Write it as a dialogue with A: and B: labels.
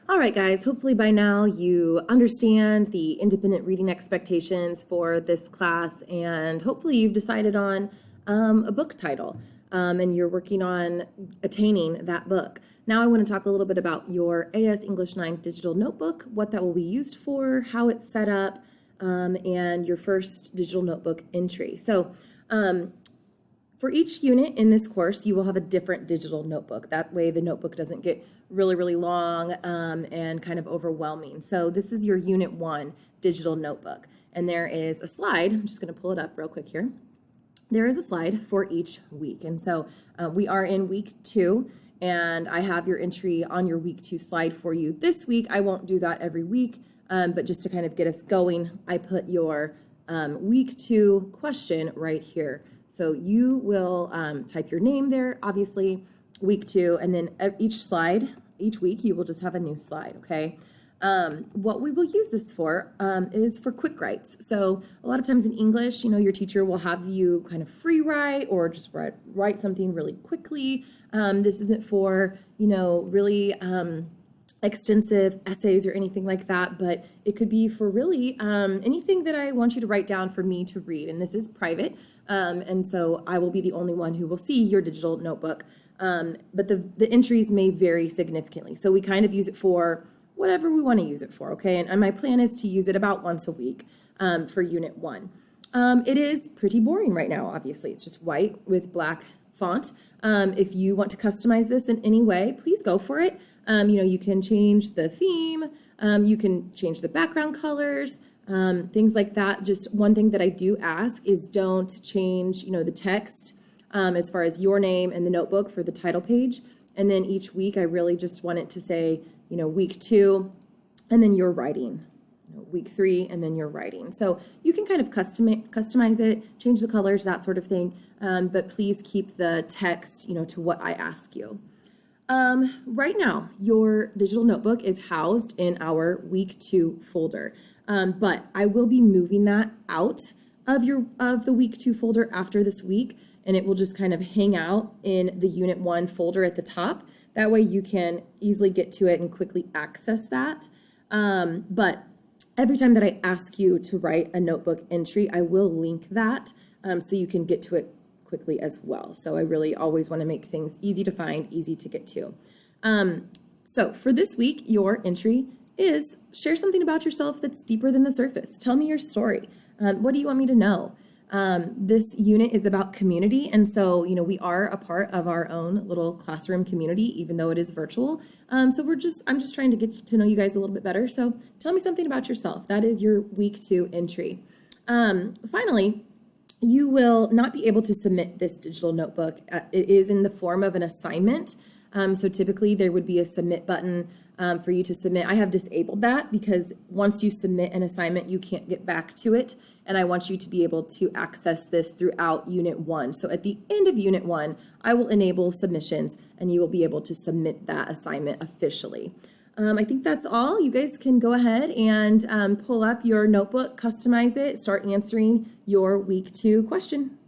A: All right, guys, hopefully by now you understand the independent reading expectations for this class, and hopefully you've decided on a book title, and you're working on attaining that book. Now I want to talk a little bit about your AS English 9 digital notebook, what that will be used for, how it's set up, and your first digital notebook entry. So for each unit in this course, you will have a different digital notebook. That way the notebook doesn't get really, really long and kind of overwhelming. So this is your Unit 1 digital notebook. And there is a slide. I'm just going to pull it up real quick here. There is a slide for each week. And so we are in week 2, and I have your entry on your week 2 slide for you this week. I won't do that every week, but just to kind of get us going, I put your week 2 question right here. So you will type your name there, obviously, week 2, and then each week, you will just have a new slide, okay? What we will use this for is for quick writes. So a lot of times in English, your teacher will have you kind of free write or just write something really quickly. This isn't for, really extensive essays or anything like that, but it could be for really anything that I want you to write down for me to read. And this is private, and so I will be the only one who will see your digital notebook. But the entries may vary significantly. So we kind of use it for whatever we want to use it for, okay? And my plan is to use it about once a week for Unit 1. It is pretty boring right now, obviously. It's just white with black font. If you want to customize this in any way, please go for it. You can change the theme, you can change the background colors, things like that. Just one thing that I do ask is don't change, the text as far as your name and the notebook for the title page. And then each week, I really just want it to say, week 2, and then you're writing. Week 3, and then you're writing. So you can kind of customize it, change the colors, that sort of thing. But please keep the text, to what I ask you. Right now, your digital notebook is housed in our week 2 folder. But I will be moving that out of the week 2 folder after this week, and it will just kind of hang out in the Unit 1 folder at the top. That way you can easily get to it and quickly access that. But every time that I ask you to write a notebook entry, I will link that so you can get to it quickly as well. So I really always want to make things easy to find, easy to get to. So for this week, your entry is share something about yourself that's deeper than the surface. Tell me your story. What do you want me to know? This unit is about community, and so we are a part of our own little classroom community, even though it is virtual. So I'm just trying to get to know you guys a little bit better. So tell me something about yourself. That is your week 2 entry. Finally, you will not be able to submit this digital notebook. It is in the form of an assignment. So typically there would be a submit button for you to submit. I have disabled that because once you submit an assignment, you can't get back to it. And I want you to be able to access this throughout Unit 1. So at the end of Unit 1, I will enable submissions and you will be able to submit that assignment officially. I think that's all. You guys can go ahead and pull up your notebook, customize it, start answering your week 2 question.